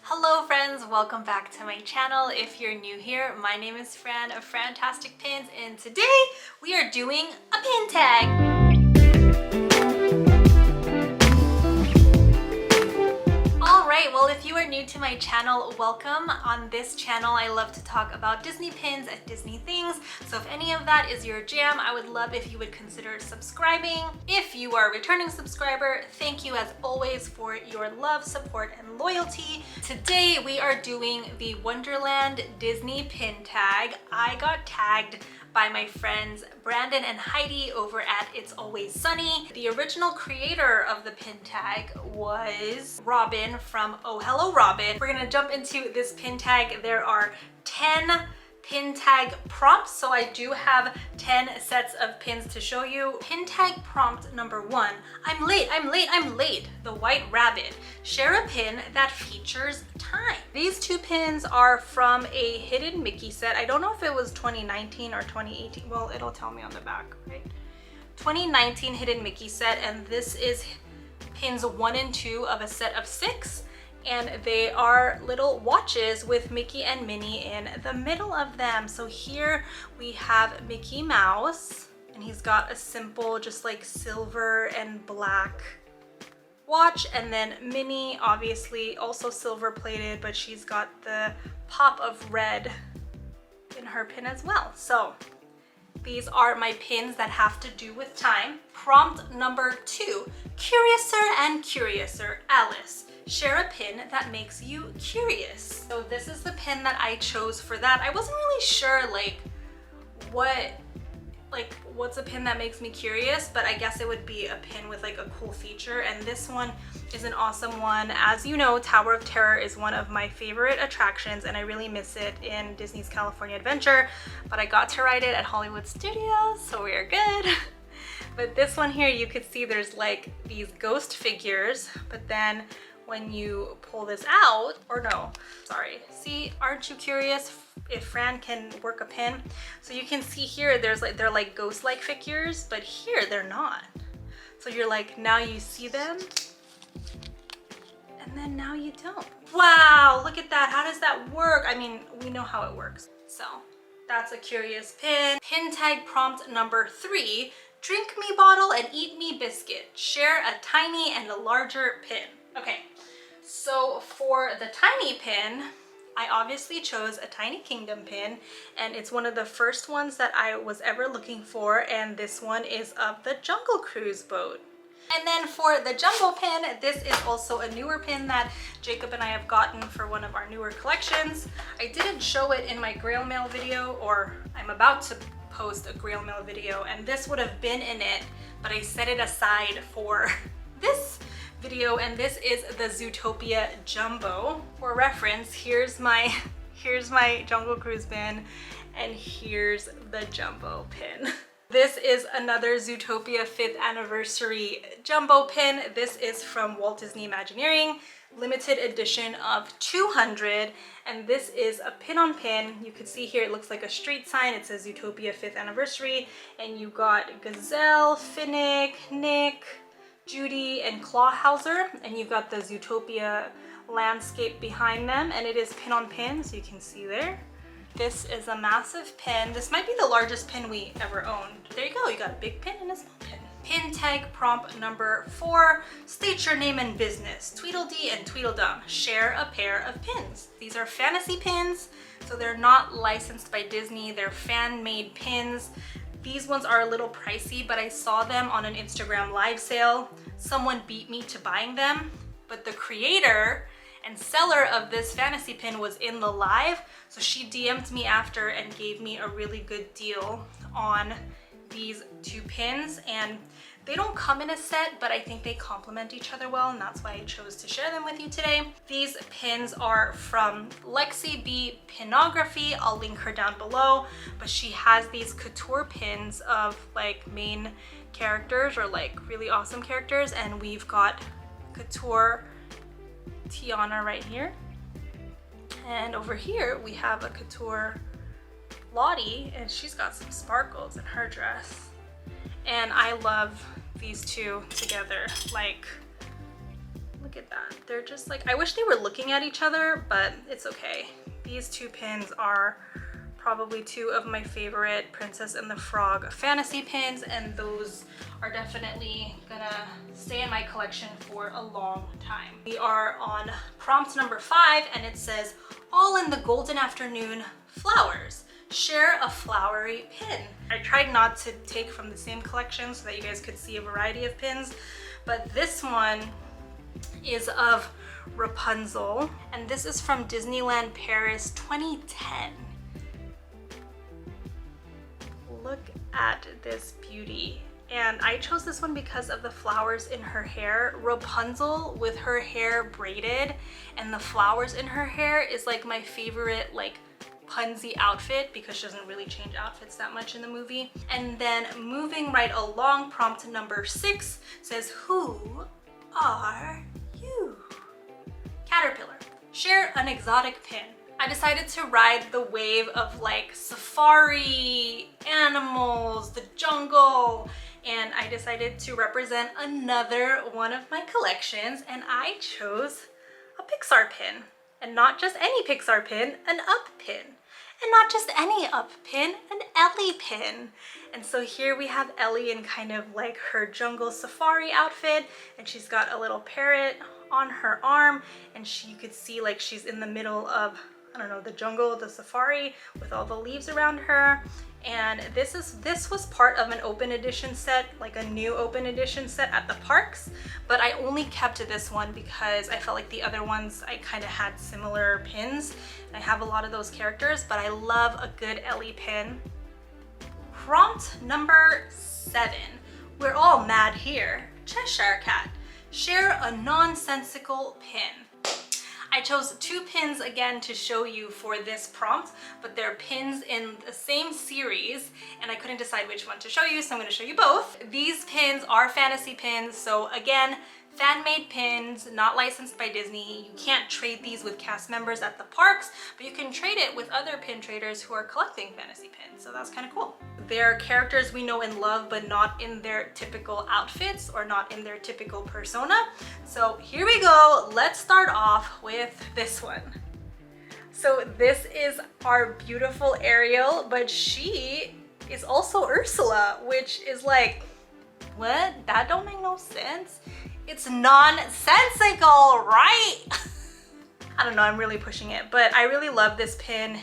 Hello friends, welcome back to my channel. If you're new here, my name is Fran of Frantastic Pins, and today we are doing a pin tag. Alright, well if you are new to my channel, welcome. On this channel I love to talk about Disney pins and Disney things, so if any of that is your jam, I would love if you would consider subscribing. If you are a returning subscriber, thank you as always for your love, support, and loyalty. Today we are doing the Wonderland Disney pin tag. I got tagged by my friends Brandon and Heidi over at It's Always Sunny. The original creator of the pin tag was Robin from Oh Hello Robin. We're gonna jump into this pin tag. There are 10 pin tag prompts, so I do have 10 sets of pins to show you. Pin tag prompt number 1, I'm late, I'm late, I'm late. The White Rabbit. Share a pin that features time. These two pins are from a Hidden Mickey set. I don't know if it was 2019 or 2018. Well, it'll tell me on the back, right? 2019 Hidden Mickey set, and this is pins 1 and 2 of a set of 6. And they are little watches with Mickey and Minnie in the middle of them. So here we have Mickey Mouse, and he's got a simple, just like silver and black watch, and then Minnie, obviously also silver plated, but she's got the pop of red in her pin as well. So these are my pins that have to do with time. Prompt number 2, Curiouser and Curiouser, Alice. Share a pin that makes you curious. So this is the pin that I chose for that. I wasn't really sure what's a pin that makes me curious, but I guess it would be a pin with like a cool feature, and this one is an awesome one. As you know, Tower of Terror is one of my favorite attractions, and I really miss it in Disney's California Adventure, but I got to ride it at Hollywood Studios, so we're good. But this one here, you could see there's like these ghost figures, but then when you pull this out, or no, sorry. See, aren't you curious if Fran can work a pin? So you can see here, they're like ghost-like figures, but here they're not. So you're like, now you see them, and then now you don't. Wow, look at that. How does that work? I mean, we know how it works. So that's a curious pin. Pin tag prompt number 3, drink me bottle and eat me biscuit. Share a tiny and a larger pin. Okay, so for the tiny pin, I obviously chose a Tiny Kingdom pin, and it's one of the first ones that I was ever looking for, and this one is of the Jungle Cruise boat. And then for the jumbo pin, this is also a newer pin that Jacob and I have gotten for one of our newer collections. I didn't show it in my Grail Mail video, or I'm about to post a Grail Mail video, and this would have been in it, but I set it aside for this video, and this is the Zootopia Jumbo. For reference, here's my Jungle Cruise pin, and here's the Jumbo pin. This is another Zootopia 5th anniversary Jumbo pin. This is from Walt Disney Imagineering, limited edition of 200, and this is a pin on pin. You can see here it looks like a street sign. It says Zootopia 5th anniversary, and you got Gazelle, Finnick, Nick, Judy, and Clawhauser, and you've got the Zootopia landscape behind them, and it is pin on pin, so you can see there. This is a massive pin. This might be the largest pin we ever owned. There you go, you got a big pin and a small pin. Pin tag prompt number 4, state your name and business. TweedleDee and TweedleDum, share a pair of pins. These are fantasy pins, so they're not licensed by Disney, they're fan-made pins. These ones are a little pricey, but I saw them on an Instagram live sale. Someone beat me to buying them, but the creator and seller of this fantasy pin was in the live, so she DM'd me after and gave me a really good deal on these two pins, and they don't come in a set, but I think they complement each other well, and that's why I chose to share them with you today. These pins are from Lexi B Pinography. I'll link her down below, but she has these couture pins of like main characters or like really awesome characters, and we've got couture Tiana right here, and over here we have a couture Lottie, and she's got some sparkles in her dress. And I love these two together. Like, look Look at that. They're just like, I wish they were looking at each other, but it's okay. These two pins are probably two of my favorite Princess and the Frog fantasy pins, and those are definitely gonna stay in my collection for a long time. We are on prompt number 5, and it says, all in the golden afternoon flowers. Share a flowery pin. I tried not to take from the same collection so that you guys could see a variety of pins, but this one is of Rapunzel, and this is from Disneyland Paris 2010. Look at this beauty. And I chose this one because of the flowers in her hair. Rapunzel with her hair braided and the flowers in her hair is like my favorite like punsy outfit because she doesn't really change outfits that much in the movie. And then moving right along, prompt number 6 says, who are you? Caterpillar. Share an exotic pin. I decided to ride the wave of like safari, animals, the jungle, and I decided to represent another one of my collections, and I chose a Pixar pin. And not just any Pixar pin, an Up pin. And not just any Up pin, an Ellie pin. And so here we have Ellie in kind of like her jungle safari outfit, and she's got a little parrot on her arm, and you could see like she's in the middle of, I don't know, the jungle, the safari with all the leaves around her. And this was part of an open edition set, like a new open edition set at the parks, but I only kept this one because I felt like the other ones I kind of had similar pins. I have a lot of those characters, but I love a good Ellie pin. Prompt number 7. We're all mad here. Cheshire Cat. Share a nonsensical pin. I chose 2 pins again to show you for this prompt, but they're pins in the same series, and I couldn't decide which one to show you, so I'm going to show you both. These pins are fantasy pins, so again, fan-made pins, not licensed by Disney. You can't trade these with cast members at the parks, but you can trade it with other pin traders who are collecting fantasy pins, so that's kind of cool. They're characters we know and love, but not in their typical outfits or not in their typical persona. So here we go. Let's start off with this one. So this is our beautiful Ariel, but she is also Ursula, which is like, what? That don't make no sense. It's nonsensical, right? I don't know, I'm really pushing it, but I really love this pin.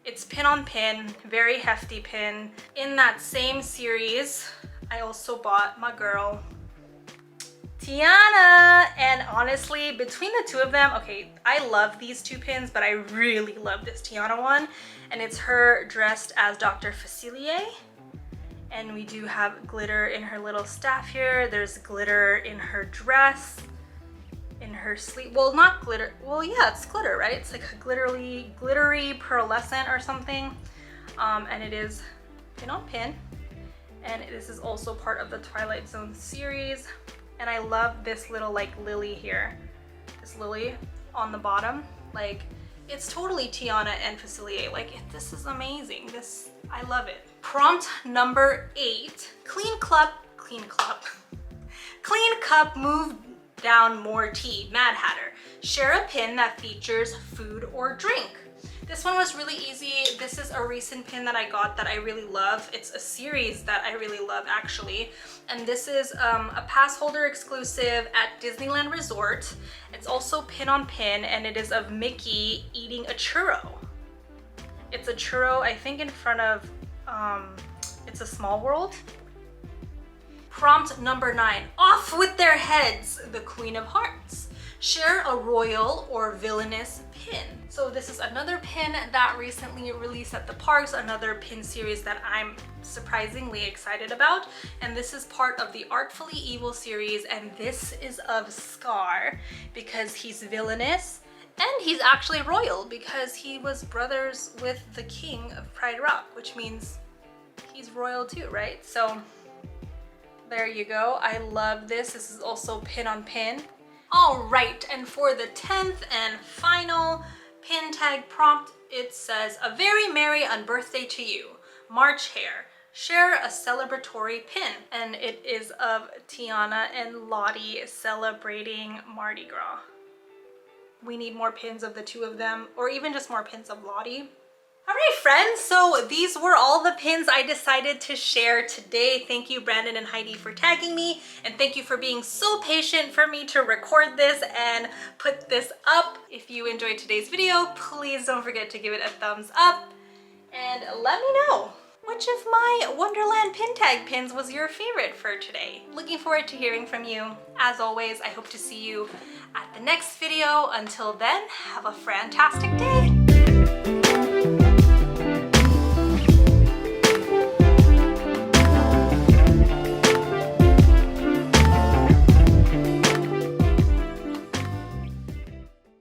It's pin on pin, very hefty pin. In that same series, I also bought my girl, Tiana. And honestly, between the two of them, okay, I love these 2 pins, but I really love this Tiana one. And it's her dressed as Dr. Facilier. And we do have glitter in her little staff here. There's glitter in her dress, in her sleeve. Well, not glitter. Well, yeah, it's glitter, right? It's like a glittery pearlescent or something. And it is pin on pin. And this is also part of the Twilight Zone series. And I love this little like lily here. This lily on the bottom. Like, it's totally Tiana and Facilier. Like, this is amazing. I love it. Prompt number 8. Clean cup, move down more tea. Mad Hatter. Share a pin that features food or drink. This one was really easy. This is a recent pin that I got that I really love. It's a series that I really love, actually. And this is a pass holder exclusive at Disneyland Resort. It's also pin on pin, and it is of Mickey eating a churro. It's a churro, I think, in front of It's a Small World. Prompt number 9. Off with their heads, the Queen of Hearts. Share a royal or villainous pin. So this is another pin that recently released at the parks, another pin series that I'm surprisingly excited about. And this is part of the Artfully Evil series, and this is of Scar because he's villainous and he's actually royal because he was brothers with the king of Pride Rock, which means he's royal too, right? So there you go. I love this. This is also pin on pin. All right, and for the 10th and final pin tag prompt, it says, a very merry unbirthday to you. March Hare. share a celebratory pin, and it is of Tiana and Lottie celebrating Mardi Gras. We need more pins of the two of them, or even just more pins of Lottie. All right, friends, so these were all the pins I decided to share today. Thank you, Brandon and Heidi, for tagging me, and thank you for being so patient for me to record this and put this up. If you enjoyed today's video, please don't forget to give it a thumbs up, and let me know which of my Wonderland pin tag pins was your favorite for today. Looking forward to hearing from you. As always, I hope to see you at the next video. Until then, have a fantastic day.